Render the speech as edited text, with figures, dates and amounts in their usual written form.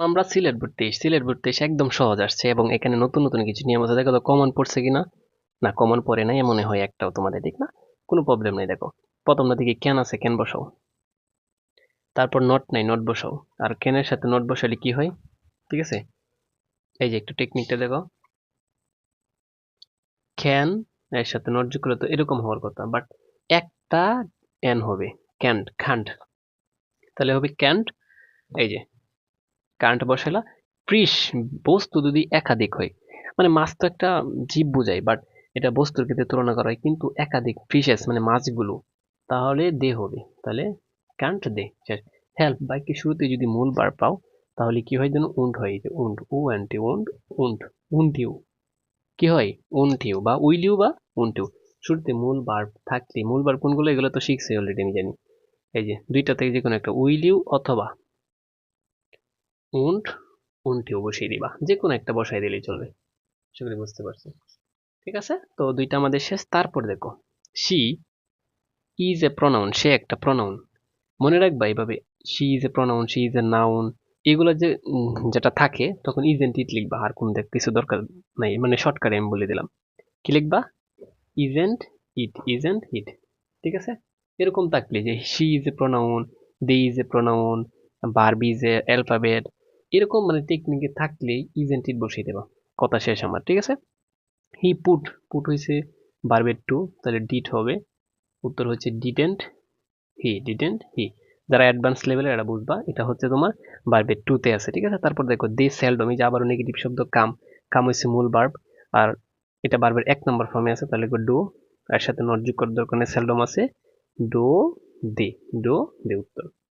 আমরা সিলেট বোর্ড 23 একদম সহজ আসছে এবং এখানে নতুন নতুন কিছু নিয়ম আছে। দেখো তো কমন পড়ছে কিনা। না, কমন পড়ে নাই মনে হয় একটাও তোমাদের, ঠিক না? কোনো প্রবলেম নেই। দেখো প্রথমটা দিকে ক্যান আছে, ক্যান বসাও। তারপর নট নাই, নট বসাও। আর ক্যানের সাথে নট বসালে কি হয়, ঠিক আছে? এই যে একটু টেকনিকটা দেখো, ক্যান এর সাথে নট যোগ করলে তো এরকম হওয়ার কথা, বাট একটা এন হবে, ক্যান্ট খান্ড, তাহলে হবে ক্যান্ট। এই যে কারেন্ট বসাইলা। পৃষ্ঠ, বস্তু যদি একাধিক হয়, মানে মাছ তো একটা জীব বোঝায়, বাট এটা বস্তুর ক্ষেত্রে তুলনা করা হয়, কিন্তু একাধিক ফিশেস মানে মাছগুলো, তাহলে দে হবে, তাহলে কারেন্ট দে শেষ। হেল্প বাক্যের শুরুতে যদি মূল বার পাও, তাহলে কি হয় যেন উন্ড হয়, যে উন্ড, উ অ্যান্টি উন্ড, উন্ড, উন্টিউ, কি হয় উনটিউ বা উইলিউ বা উনটিউ। শুরুতে মূল বার থাকলে, মূল বার কোনগুলো এগুলো তো শিখছি অলরেডি, আমি জানি। এই যে দুইটা থেকে যে কোনো একটা, উইলিউ অথবা উন্ড, উনটিও বসিয়ে দিবা, যে কোনো একটা বসাই দিলেই চলবে। আশা করি বুঝতে পারছি। ঠিক আছে, তো দুইটা আমাদের শেষ। তারপর দেখো, শি ইজ এ প্রনাউন, সে একটা প্রনাউন। মনে রাখবা এইভাবে, she is a pronoun, she is a noun, এগুলো যে যেটা থাকে তখন ইজেন্ট ইট লিখবা, আর কোন দেখ কিছু দরকার নাই, মানে শর্টকাটে আমি বলে দিলাম। কি লিখবা? ইজেন্ট ইট, ইজেন্ট ইট, ঠিক আছে? এরকম থাকলে যে she is a pronoun, they is a pronoun, verb is a alphabet, এরকম মানে টেকনিকে থাকলে ইজেন্ট ইট বসিয়ে দেবা, কথা শেষ আমার, ঠিক আছে? হি পুট, পুট হয়েছে ভার্বের টু, তাহলে ডিড হবে, উত্তর হচ্ছে ডিডেন্ট হি, ডিডেন্ট হি। যারা অ্যাডভান্স লেভেলের এরা বুঝবা, এটা হচ্ছে তোমার ভার্বের টু তে আছে, ঠিক আছে? তারপর দেখো দে সেলডম, এই যে আবারও নেগেটিভ শব্দ কাম, কাম হচ্ছে মূল ভার্ব, আর এটা ভার্বের এক নম্বর ফর্মে আছে, তাহলে ডু, এর সাথে নট যোগ করার দরকার নেই, সেলডম আছে ডো দে, ডো দে, উত্তর।